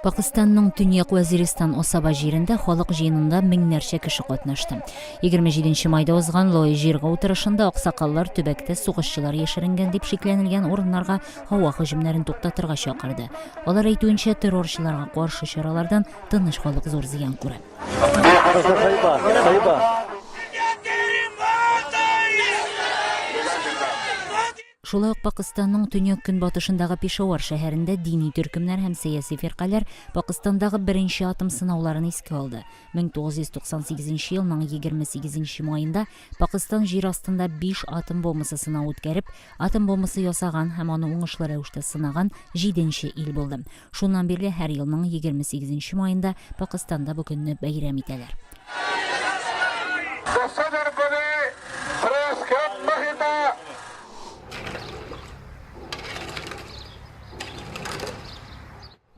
Pakistanның Tünyak Vaziristan Осаба жерінде халық жиынында меңнәрчә кеше катнашты. 27 майда узган лой җиргә утырышында аксакаллар төбәктә сугышчылар яшеренгән дип шикләнелгән урыннарга һава һөҗүмнәрен туктатырга чакырды. Алар әйтүенчә, террорчыларга каршы чаралардан тыныч халык зур зыян күрә. Шулай ук Пакистанның төньяк көнбатышындагы Пешавар шәһәрендә дини төркемнәр һәм сәяси фиркалар Пакистандагы беренче атом сынауларын искә алды. 1998 елның 28 маенда Пакистан җир астында 5 атом бомбасы сынау үткәреп, атом бомбасы ясаган һәм аны уңышлы рәвештә сынаган 7нче ил булды. Шуннан бирле һәр елның 28 маенда Пакистанда бу көнне бәйрәм итәләр.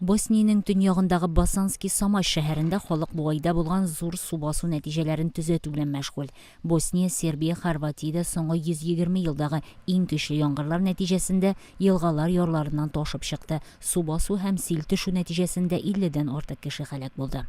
Босниянең төньягындагы Басанский Самаш шәһәрендә халык бу айда булган зур су басу нәтиҗәләрен төзәтү белән мәшгуль. Босния, Сербия, Хорватиядә соңгы 120 елдагы иң көчле яңгырлар нәтиҗәсендә елгалар ярларыннан ташып чыкты. Су басу һәм сел төшү нәтиҗәсендә 50дән артык кеше һәлак булды.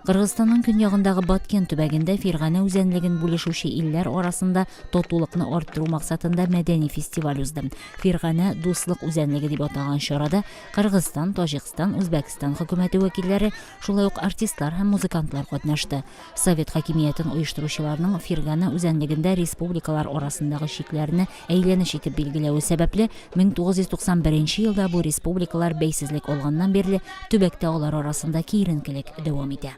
Кыргызстанның көньягындагы Баткен төбәгендә Фергана үзәнлеген бүлешүче илләр арасында татулыкны арттыру максатында мәдәни фестиваль узды. Фергана дуслык үзәнлеге дип аталган чарада Кыргызстан, Таҗикстан, Үзбәкстан хөкүмәте вәкилләре, шулай ук артистлар һәм музыкантлар катнашты. Совет хакимиятен оештыручыларның Фергана үзәнлегендә республикалар арасындагы чикләрне әйләнеш итеп билгеләүе сәбәпле 1991 елда бу республикалар бәйсезлек алганнан бирле төбәктә алар арасында киеренкелек дәвам итә.